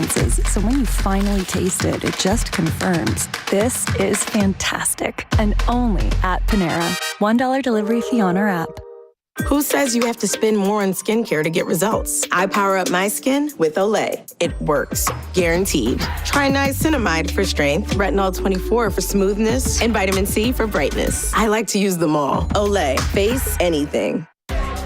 senses, so when you finally taste it, it just confirms this is fantastic, and only at Panera. $1 delivery fee on our app. Who says you have to spend more on skincare to get results? I power up my skin with Olay. It works. Guaranteed. Try niacinamide for strength, retinol 24 for smoothness, and vitamin C for brightness. I like to use them all. Olay. Face anything.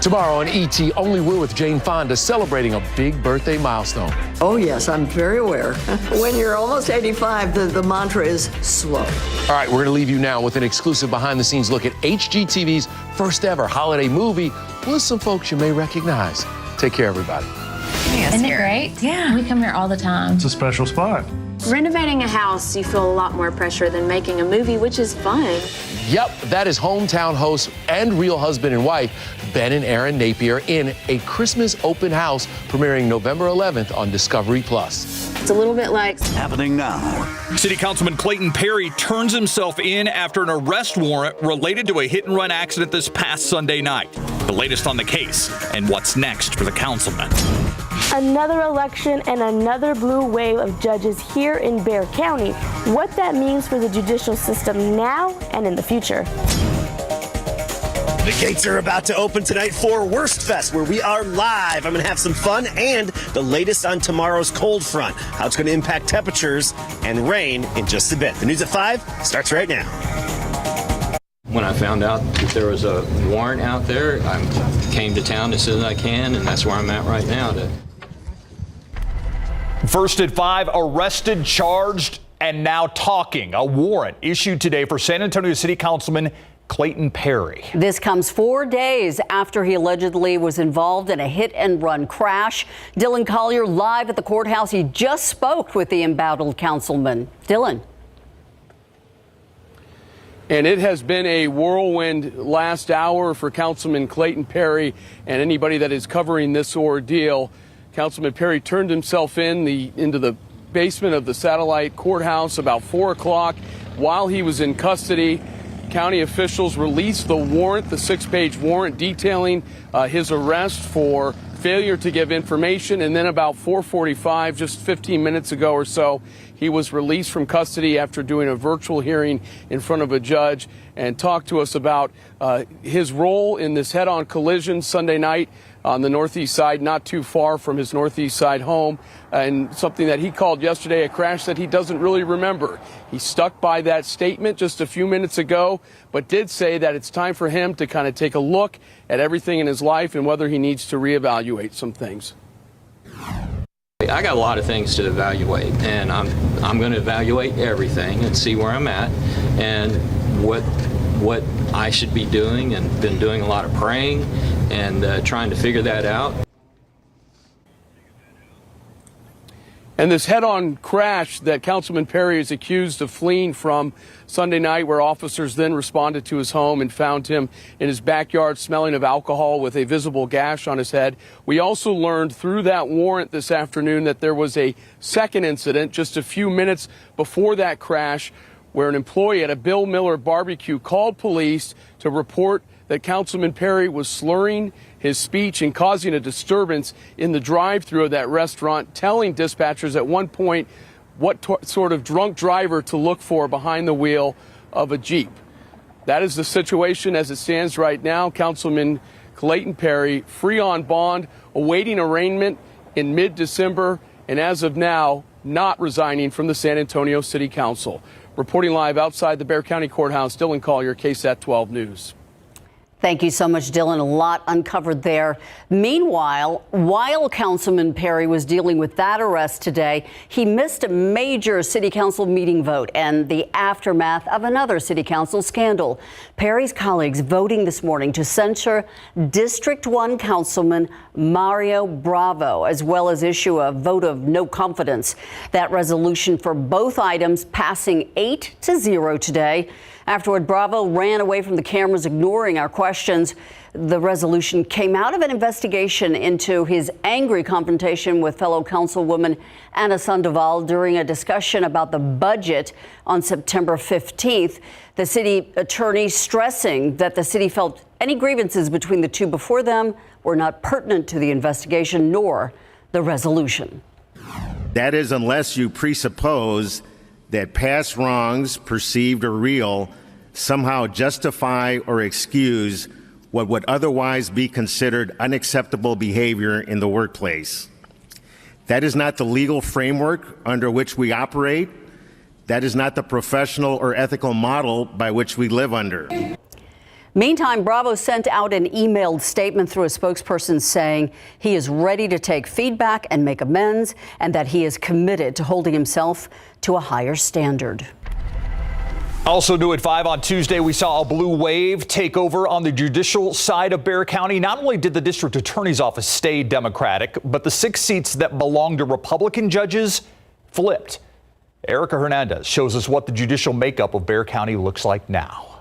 Tomorrow on ET, Only We're with Jane Fonda celebrating a big birthday milestone. Oh, yes, I'm very aware. When you're almost 85, the mantra is slow. All right, we're going to leave you now with an exclusive behind-the-scenes look at HGTV's first ever holiday movie with some folks you may recognize. Take care, everybody. Isn't it great? Yeah. We come here all the time. It's a special spot. Renovating a house, you feel a lot more pressure than making a movie, which is fun. Yep, that is hometown host and real husband and wife, Ben and Erin Napier, in A Christmas Open House, premiering November 11th on Discovery+. It's a little bit like Happening now. City Councilman Clayton Perry turns himself in after an arrest warrant related to a hit-and-run accident this past Sunday night. The latest on the case and what's next for the councilman. Another election and another blue wave of judges here in Bexar County. What that means for the judicial system now and in the future. The gates are about to open tonight for Worst Fest, where we are live. I'm going to have some fun and the latest on tomorrow's cold front, how it's going to impact temperatures and rain in just a bit. The news at 5 starts right now. When I found out that there was a warrant out there, I came to town as soon as I can, and that's where I'm at right now. First at 5, arrested, charged, and now talking. A warrant issued today for San Antonio City Councilman Clayton Perry. This comes 4 days after he allegedly was involved in a hit-and-run crash. Dylan Collier live at the courthouse. He just spoke with the embattled councilman. Dylan. And it has been a whirlwind last hour for Councilman Clayton Perry and anybody that is covering this ordeal. Councilman Perry turned himself into the basement of the satellite courthouse about 4 o'clock while he was in custody. County officials released the warrant, the 6-page warrant detailing his arrest for failure to give information. And then about 4:45, just 15 minutes ago or so, he was released from custody after doing a virtual hearing in front of a judge, and talked to us about his role in this head-on collision Sunday night on the northeast side, not too far from his northeast side home, and something that he called yesterday a crash that he doesn't really remember. He stuck by that statement just a few minutes ago, but did say that it's time for him to kind of take a look at everything in his life and whether he needs to reevaluate some things. I got a lot of things to evaluate, and I'm going to evaluate everything and see where I'm at and what I should be doing, and been doing a lot of praying and trying to figure that out. And this head-on crash that Councilman Perry is accused of fleeing from Sunday night, where officers then responded to his home and found him in his backyard smelling of alcohol with a visible gash on his head. We also learned through that warrant this afternoon that there was a second incident just a few minutes before that crash, where an employee at a Bill Miller barbecue called police to report that Councilman Perry was slurring his speech and causing a disturbance in the drive-thru of that restaurant, telling dispatchers at one point what sort of drunk driver to look for behind the wheel of a Jeep. That is the situation as it stands right now. Councilman Clayton Perry, free on bond, awaiting arraignment in mid-December, and as of now, not resigning from the San Antonio City Council. Reporting live outside the Bexar County Courthouse, Dylan Collier, KSAT 12 News. Thank you so much, Dylan. A lot uncovered there. Meanwhile, while Councilman Perry was dealing with that arrest today, he missed a major city council meeting vote and the aftermath of another city council scandal. Perry's colleagues voting this morning to censure District 1 Councilman Mario Bravo, as well as issue a vote of no confidence. That resolution for both items passing 8-0 today. Afterward, Bravo ran away from the cameras, ignoring our questions. The resolution came out of an investigation into his angry confrontation with fellow councilwoman Anna Sandoval during a discussion about the budget on September 15th. The city attorney stressing that the city felt any grievances between the two before them were not pertinent to the investigation nor the resolution. That is, unless you presuppose that past wrongs, perceived or real, somehow justify or excuse what would otherwise be considered unacceptable behavior in the workplace. That is not the legal framework under which we operate. That is not the professional or ethical model by which we live under. Meantime, Bravo sent out an emailed statement through a spokesperson saying he is ready to take feedback and make amends, and that he is committed to holding himself to a higher standard. Also new at 5 on Tuesday, we saw a blue wave take over on the judicial side of Bexar County. Not only did the district attorney's office stay Democratic, but the 6 seats that belonged to Republican judges flipped. Erica Hernandez shows us what the judicial makeup of Bexar County looks like now.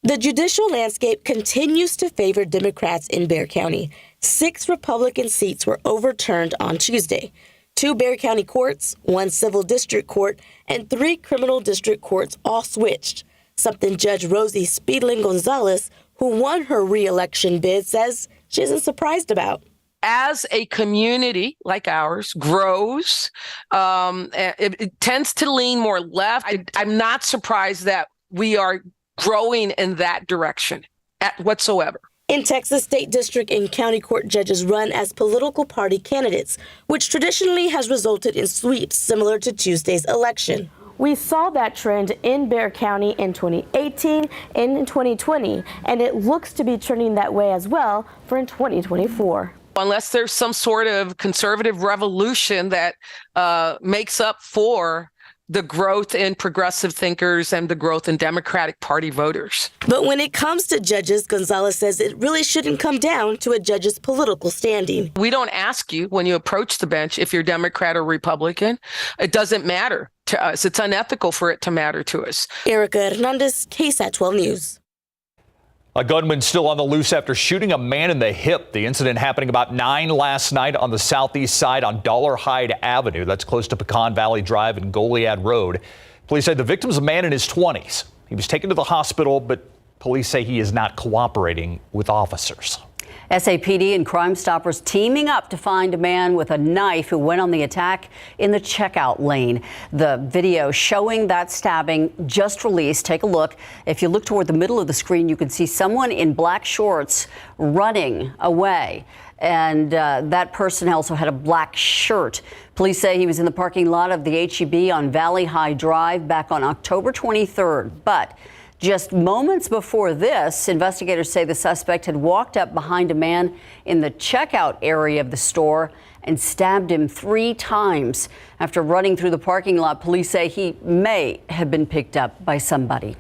The judicial landscape continues to favor Democrats in Bexar County. 6 Republican seats were overturned on Tuesday. 2 Bexar County courts, 1 civil district court, and 3 criminal district courts all switched, something Judge Rosie Speedling Gonzalez, who won her re-election bid, says she isn't surprised about. As a community like ours grows, it tends to lean more left. I'm not surprised that we are growing in that direction whatsoever. In Texas, state district and county court judges run as political party candidates, which traditionally has resulted in sweeps similar to Tuesday's election. We saw that trend in Bexar County in 2018 and in 2020, and it looks to be turning that way as well for in 2024. Unless there's some sort of conservative revolution that makes up for the growth in progressive thinkers and the growth in Democratic Party voters. But when it comes to judges, Gonzalez says it really shouldn't come down to a judge's political standing. We don't ask you when you approach the bench if you're Democrat or Republican. It doesn't matter to us. It's unethical for it to matter to us. Erica Hernandez, KSAT 12 News. A gunman still on the loose after shooting a man in the hip. The incident happening about 9 last night on the southeast side on Dollarhide Avenue. That's close to Pecan Valley Drive and Goliad Road. Police say the victim's a man in his 20s. He was taken to the hospital, but police say he is not cooperating with officers. SAPD and Crime Stoppers teaming up to find a man with a knife who went on the attack in the checkout lane. The video showing that stabbing just released. Take a look. If you look toward the middle of the screen, you can see someone in black shorts running away. And that person also had a black shirt. Police say he was in the parking lot of the H-E-B on Valley High Drive back on October 23rd. But just moments before this, investigators say the suspect had walked up behind a man in the checkout area of the store and stabbed him 3 times. After running through the parking lot, police say he may have been picked up by somebody.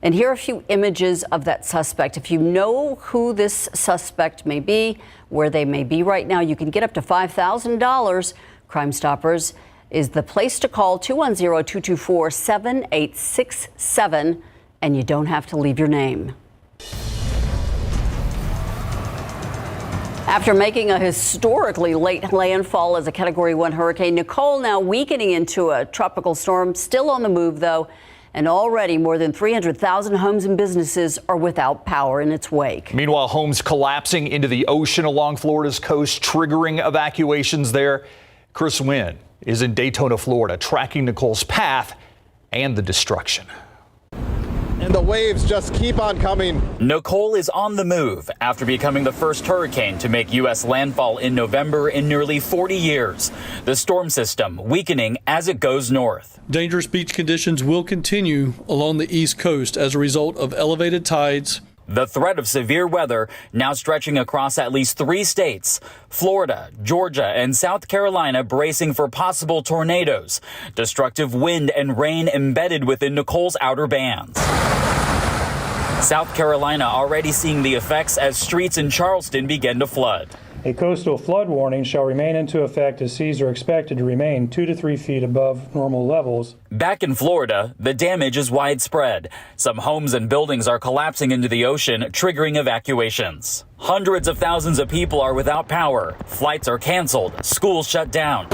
And here are a few images of that suspect. If you know who this suspect may be, where they may be right now, you can get up to $5,000. Crime Stoppers is the place to call, 210-224-7867. And you don't have to leave your name. After making a historically late landfall as a Category 1 hurricane, Nicole now weakening into a tropical storm, still on the move, though. And already more than 300,000 homes and businesses are without power in its wake. Meanwhile, homes collapsing into the ocean along Florida's coast, triggering evacuations there. Chris Wynn is in Daytona, Florida, tracking Nicole's path and the destruction. And the waves just keep on coming. Nicole is on the move after becoming the first hurricane to make U.S. landfall in November in nearly 40 years. The storm system weakening as it goes north. Dangerous beach conditions will continue along the East Coast as a result of elevated tides. The threat of severe weather now stretching across at least 3 states. Florida, Georgia, and South Carolina bracing for possible tornadoes. Destructive wind and rain embedded within Nicole's outer bands. South Carolina already seeing the effects as streets in Charleston begin to flood. A coastal flood warning shall remain into effect as seas are expected to remain 2 to 3 feet above normal levels. Back in Florida, the damage is widespread. Some homes and buildings are collapsing into the ocean, triggering evacuations. Hundreds of thousands of people are without power. Flights are canceled. Schools shut down.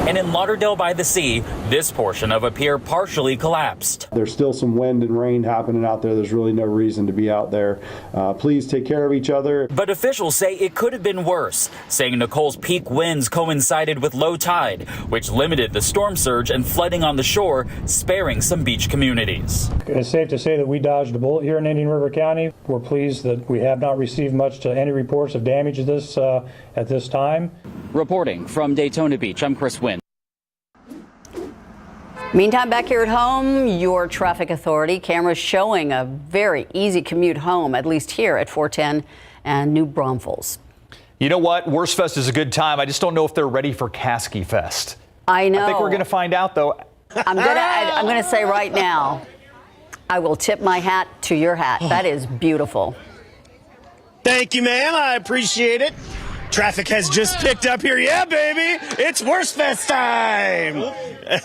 And in Lauderdale by the Sea, this portion of a pier partially collapsed. There's still some wind and rain happening out there. There's really no reason to be out there. Please take care of each other. But officials say it could have been worse, saying Nicole's peak winds coincided with low tide, which limited the storm surge and flooding on the shore, sparing some beach communities. It's safe to say that we dodged a bullet here in Indian River County. We're pleased that we have not received much to any reports of damage at this time. Reporting from Daytona Beach, I'm Chris Wynn. Meantime, back here at home, your traffic authority cameras showing a very easy commute home, at least here at 410 and New Braunfels. You know what? Worst Fest is a good time. I just don't know if they're ready for Caskey Fest. I know. I think we're going to find out, though. I'm going to say right now, I will tip my hat to your hat. That is beautiful. Thank you, ma'am. I appreciate it. Traffic has just picked up here. Yeah, baby. It's Worst Fest time.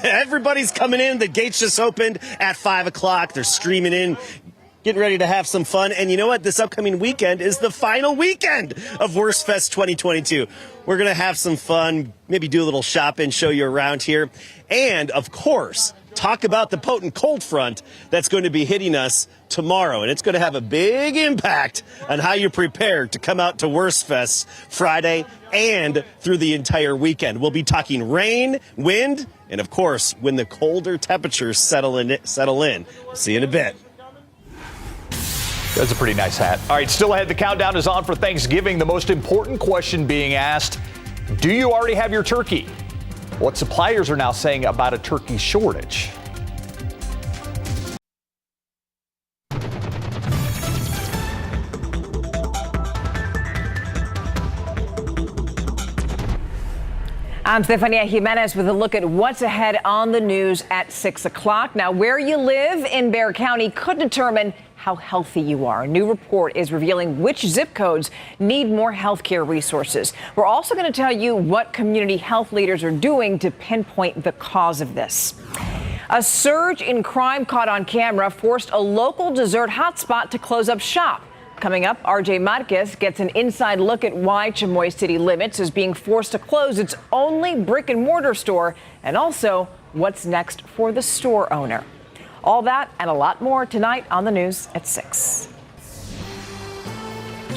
Everybody's coming in. The gates just opened at 5 o'clock. They're streaming in, getting ready to have some fun. And you know what? This upcoming weekend is the final weekend of Worst Fest 2022. We're going to have some fun, maybe do a little shopping, show you around here. And, of course, talk about the potent cold front that's going to be hitting us tomorrow. And it's going to have a big impact on how you prepare to come out to Worst Fest Friday and through the entire weekend. We'll be talking rain, wind, and, of course, when the colder temperatures settle in. We'll see you in a bit. That's a pretty nice hat. All right, still ahead, the countdown is on for Thanksgiving. The most important question being asked, do you already have your turkey? What suppliers are now saying about a turkey shortage. I'm Stefania Jimenez with a look at what's ahead on the news at 6 o'clock. Now, where you live in Bexar County could determine how healthy you are. A new report is revealing which zip codes need more health care resources. We're also going to tell you what community health leaders are doing to pinpoint the cause of this. A surge in crime caught on camera forced a local dessert hotspot to close up shop. Coming up, RJ Marquez gets an inside look at why Chamoy City Limits is being forced to close its only brick and mortar store, and also what's next for the store owner. All that and a lot more tonight on the news at 6.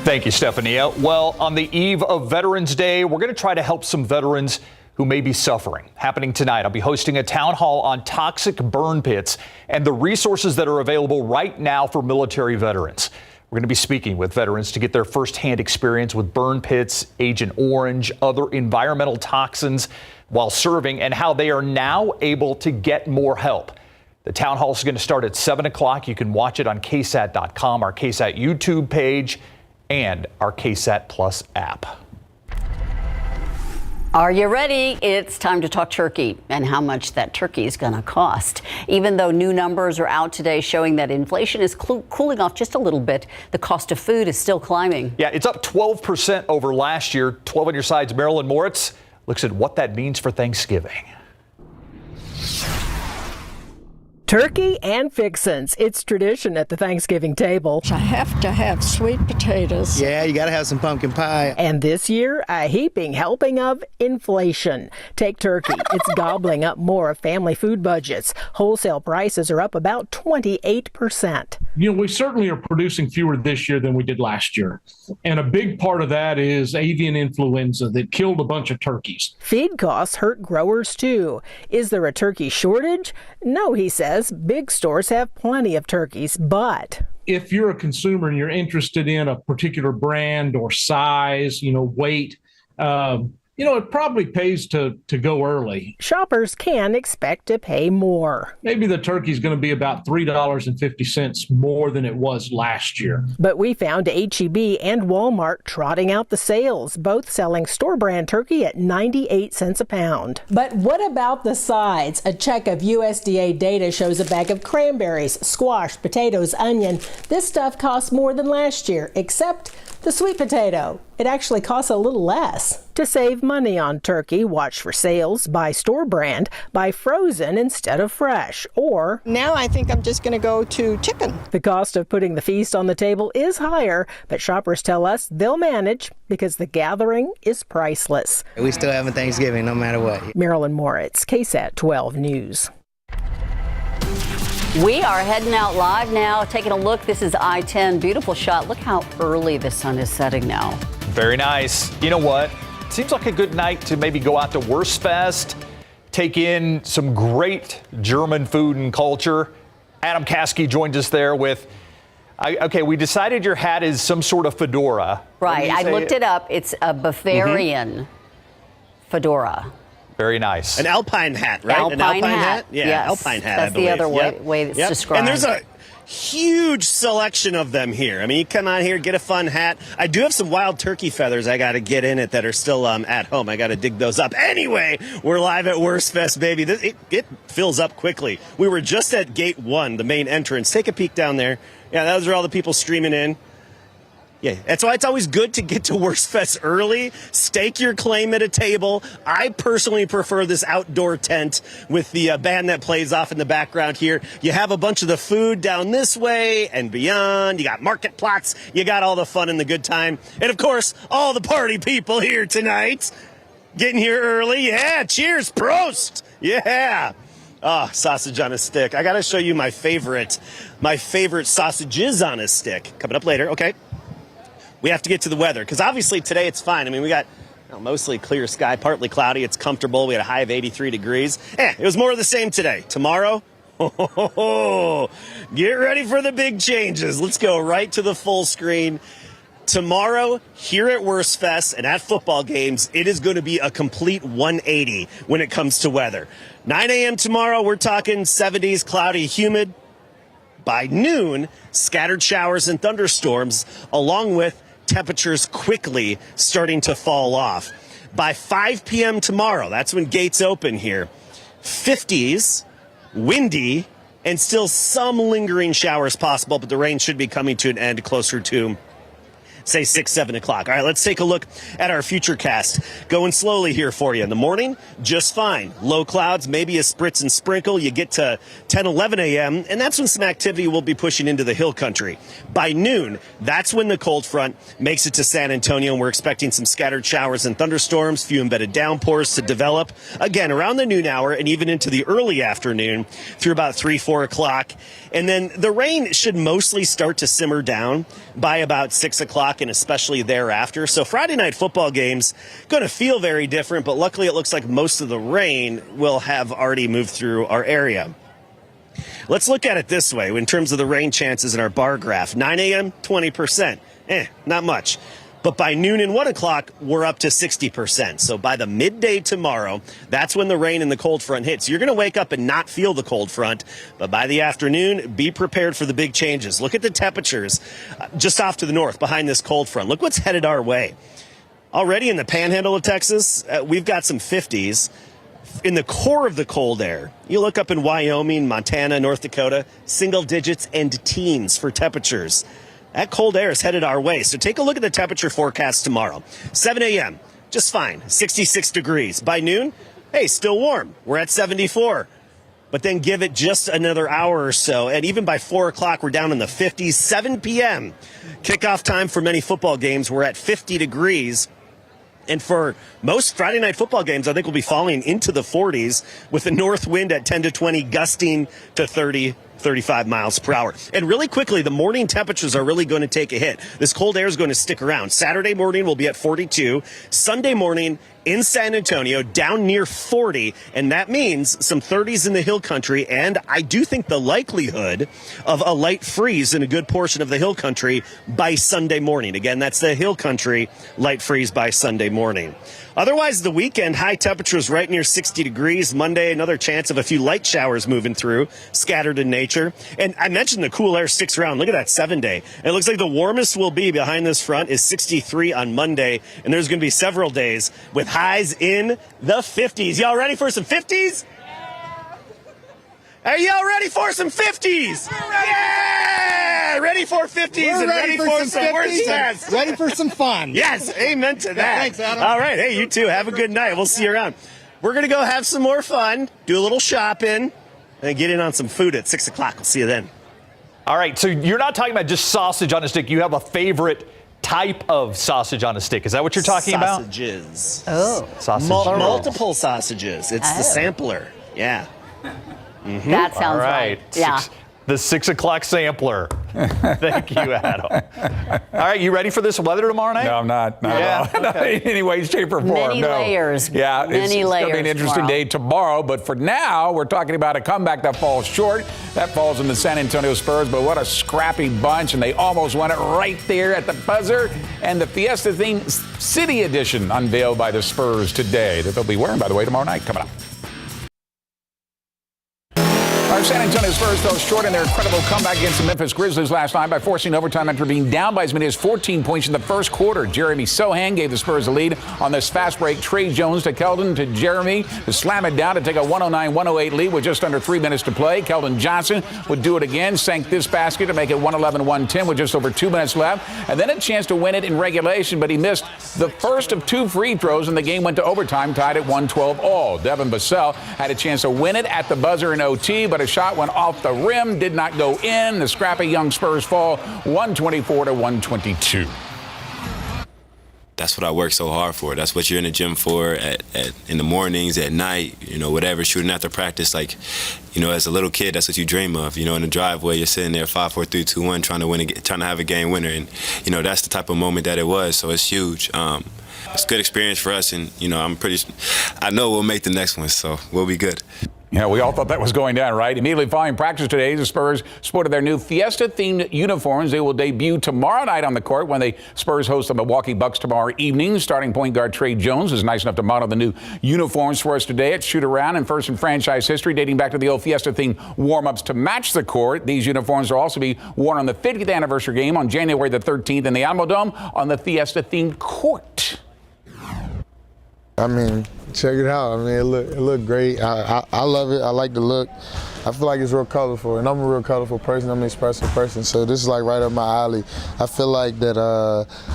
Thank you, Stefania. Well, on the eve of Veterans Day, we're going to try to help some veterans who may be suffering. Happening tonight, I'll be hosting a town hall on toxic burn pits and the resources that are available right now for military veterans. We're going to be speaking with veterans to get their firsthand experience with burn pits, Agent Orange, other environmental toxins while serving, and how they are now able to get more help. The town hall is going to start at 7 o'clock. You can watch it on KSAT.com, our KSAT YouTube page, and our KSAT Plus app. Are you ready? It's time to talk turkey and how much that turkey is going to cost. Even though new numbers are out today showing that inflation is cooling off just a little bit, the cost of food is still climbing. Yeah, it's up 12% over last year. 12 on your sides, Marilyn Moritz looks at what that means for Thanksgiving. Turkey and fixins. It's tradition at the Thanksgiving table. I have to have sweet potatoes. Yeah, you got to have some pumpkin pie. And this year, a heaping helping of inflation. Take turkey. It's gobbling up more of family food budgets. Wholesale prices are up about 28%. You know, we certainly are producing fewer this year than we did last year. And a big part of that is avian influenza that killed a bunch of turkeys. Feed costs hurt growers too. Is there a turkey shortage? No, he says. Big stores have plenty of turkeys, but if you're a consumer and you're interested in a particular brand or size, weight, it probably pays to go early. Shoppers can expect to pay more. Maybe the turkey's going to be about $3.50 more than it was last year. But we found H-E-B and Walmart trotting out the sales, both selling store-brand turkey at 98 cents a pound. But what about the sides? A check of USDA data shows a bag of cranberries, squash, potatoes, onion. This stuff costs more than last year, except The sweet potato. It actually costs a little less. To save money on turkey, watch for sales, buy store brand, buy frozen instead of fresh, or Now I think I'm just going to go to chicken. the cost of putting the feast on the table is higher, but shoppers tell us they'll manage because the gathering is priceless. We still having Thanksgiving no matter what. Marilyn Moritz, KSAT 12 News. We are heading out live now, taking a look. This is I-10. Beautiful shot. Look how early the sun is setting now. Very nice. You know what? Seems like a good night to maybe go out to Wurstfest, take in some great German food and culture. Adam Caskey joined us there with, okay, we decided your hat is some sort of fedora. Right. I looked it up. It's a Bavarian fedora. Very nice. An alpine hat, right? Alpine An alpine hat? Yeah, Yes. alpine hat. That's I believe. the other way it's described. And there's a huge selection of them here. I mean, you come out here, get a fun hat. I do have some wild turkey feathers I got to get in it that are still at home. I got to dig those up. Anyway, we're live at Wurstfest, baby. It fills up quickly. We were just at Gate 1, the main entrance. Take a peek down there. Yeah, those are all the people streaming in. Yeah, that's why it's always good to get to Wurstfest early. Stake your claim at a table. I personally prefer this outdoor tent with the band that plays off in the background here. You have a bunch of the food down this way and beyond. You got market plots. You got all the fun and the good time. And, of course, all the party people here tonight. Getting here early. Yeah, cheers. Prost. Yeah. Oh, sausage on a stick. I got to show you my favorite sausages on a stick. Coming up later. Okay. We have to get to the weather because obviously today it's fine. I mean, we got mostly clear sky, partly cloudy. It's comfortable. We had a high of 83 degrees. It was more of the same today. Tomorrow, get ready for the big changes. Let's go right to the full screen. Tomorrow, here at Wurstfest and at football games, it is going to be a complete 180 when it comes to weather. 9 a.m. tomorrow, we're talking 70s, cloudy, humid. By noon, scattered showers and thunderstorms, along with temperatures quickly starting to fall off. By 5 p.m. tomorrow, that's when gates open here, 50s, windy, and still some lingering showers possible, but the rain should be coming to an end closer to, say, 6, 7 o'clock. All right, let's take a look at our futurecast. Going slowly here for you. In the morning, just fine. Low clouds, maybe a spritz and sprinkle. You get to 10, 11 a.m., and that's when some activity will be pushing into the hill country. By noon, that's when the cold front makes it to San Antonio, and we're expecting some scattered showers and thunderstorms, few embedded downpours to develop, again, around the noon hour and even into the early afternoon through about 3, 4 o'clock. And then the rain should mostly start to simmer down by about 6 o'clock and especially thereafter. So Friday night football games going to feel very different, but luckily it looks like most of the rain will have already moved through our area. Let's look at it this way in terms of the rain chances in our bar graph. 9 a.m., 20%. Not much. But by noon and 1 o'clock, we're up to 60%. So by the midday tomorrow, that's when the rain and the cold front hits. You're going to wake up and not feel the cold front. But by the afternoon, be prepared for the big changes. Look at the temperatures just off to the north behind this cold front. Look what's headed our way. Already in the panhandle of Texas, we've got some 50s. In the core of the cold air, you look up in Wyoming, Montana, North Dakota, single digits and teens for temperatures. That cold air is headed our way. So take a look at the temperature forecast tomorrow. 7 a.m., just fine, 66 degrees. By noon, still warm. We're at 74. But then give it just another hour or so. And even by 4 o'clock, we're down in the 50s. 7 p.m., kickoff time for many football games. We're at 50 degrees. And for most Friday night football games, I think we'll be falling into the 40s with the north wind at 10 to 20, gusting to 30, 35 miles per hour. And really quickly, the morning temperatures are really going to take a hit. This cold air is going to stick around. Saturday morning will be at 42. Sunday morning in San Antonio, down near 40. And that means some 30s in the hill country. And I do think the likelihood of a light freeze in a good portion of the hill country by Sunday morning. Again, that's the hill country, light freeze by Sunday morning. Otherwise, the weekend, high temperatures right near 60 degrees. Monday, another chance of a few light showers moving through, scattered in nature. And I mentioned the cool air sticks around. Look at that 7-day. It looks like the warmest will be behind this front is 63 on Monday. And there's going to be several days with highs in the 50s. Y'all ready for some 50s? Are y'all ready for some 50s? Yeah! right, ready for 50s and ready for some worst fest. Ready for some fun. Yes, amen to that. Thanks, Adam. All right, hey, you too. Have a good night. We'll see you around. We're going to go have some more fun, do a little shopping, and get in on some food at 6 o'clock. We'll see you then. All right, so you're not talking about just sausage on a stick. You have a favorite type of sausage on a stick. Is that what you're talking about? Sausages. Oh. Sausage. Multiple sausages. It's the sampler. Yeah. Mm-hmm. That sounds All right. Yeah. The 6 o'clock sampler. Thank you, Adam. All right, you ready for this weather tomorrow night? No, I'm not. Not at all. Not in any way, shape, or form. Many no. layers. Yeah, Many it's going to be an layers interesting tomorrow. day tomorrow. But for now, we're talking about a comeback that falls short. That falls in the San Antonio Spurs. But what a scrappy bunch. And they almost won it right there at the buzzer. And the Fiesta-themed City Edition unveiled by the Spurs today that they'll be wearing, by the way, tomorrow night. Coming up. Our San Antonio Spurs fell short in their incredible comeback against the Memphis Grizzlies last night by forcing overtime after being down by as many as 14 points in the first quarter. Jeremy Sohan gave the Spurs a lead on this fast break. Trey Jones to Keldon to Jeremy to slam it down to take a 109-108 lead with just under 3 minutes to play. Keldon Johnson would do it again, sank this basket to make it 111-110 with just over 2 minutes left. And then a chance to win it in regulation, but he missed the first of 2 free throws, and the game went to overtime, tied at 112 all. Devin Vassell had a chance to win it at the buzzer in OT, but a shot went off the rim, did not go in. The scrappy young Spurs fall 124-122. That's what I work so hard for. That's what you're in the gym for in the mornings, at night, whatever, shooting after practice. Like, as a little kid, that's what you dream of. In the driveway, you're sitting there 5, 4, 3, 2, 1, trying to have a game winner. And, that's the type of moment that it was. So it's huge. It's a good experience for us. And, I know we'll make the next one. So we'll be good. Yeah, we all thought that was going down, right? Immediately following practice today, the Spurs sported their new Fiesta-themed uniforms. They will debut tomorrow night on the court when the Spurs host the Milwaukee Bucks tomorrow evening. Starting point guard Trey Jones was nice enough to model the new uniforms for us today at shoot-around, and first in franchise history, dating back to the old Fiesta-themed warm-ups to match the court. These uniforms will also be worn on the 50th anniversary game on January the 13th in the Alamodome on the Fiesta-themed court. Check it out. It look great. I love it. I like the look. I feel like it's real colorful, and I'm a real colorful person. I'm an expressive person, so this is like right up my alley. I feel like that.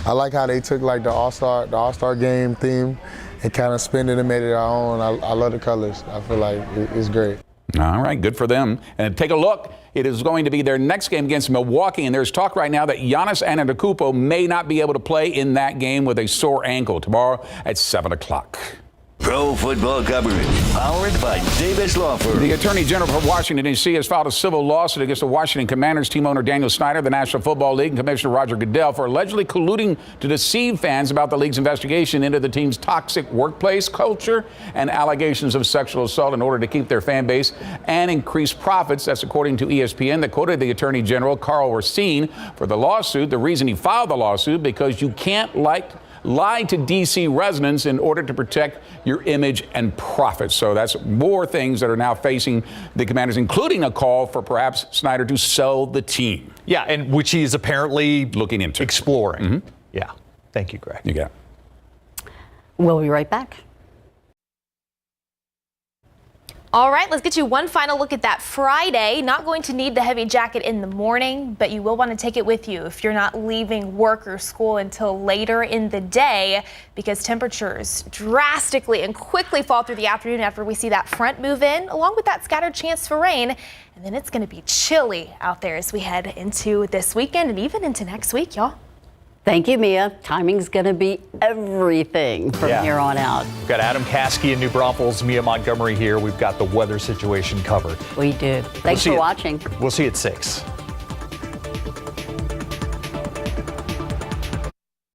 I like how they took like the All-Star game theme and kind of spin it and made it our own. I love the colors. I feel like it's great. All right, good for them. And take a look. It is going to be their next game against Milwaukee, and there's talk right now that Giannis Antetokounmpo may not be able to play in that game with a sore ankle tomorrow at 7 o'clock. Pro football coverage, powered by Davis Law Firm. The Attorney General for Washington, D.C. has filed a civil lawsuit against the Washington Commanders team owner Daniel Snyder, the National Football League, and Commissioner Roger Goodell for allegedly colluding to deceive fans about the league's investigation into the team's toxic workplace culture and allegations of sexual assault in order to keep their fan base and increase profits. That's according to ESPN, that quoted the Attorney General, Carl Racine, for the lawsuit. The reason he filed the lawsuit, because you can't lie to D.C. residents in order to protect your image and profits. So that's more things that are now facing the Commanders, including a call for perhaps Snyder to sell the team. Yeah, and which he is apparently looking into, exploring. Mm-hmm. Yeah. Thank you, Greg. You got it. We'll be right back. All right, let's get you one final look at that Friday. Not going to need the heavy jacket in the morning, but you will want to take it with you if you're not leaving work or school until later in the day, because temperatures drastically and quickly fall through the afternoon after we see that front move in, along with that scattered chance for rain. And then it's going to be chilly out there as we head into this weekend and even into next week, y'all. Thank you, Mia. Timing's going to be everything from here on out. We've got Adam Caskey in New Braunfels, Mia Montgomery here. We've got the weather situation covered. We do. Thanks for watching. We'll see you at 6.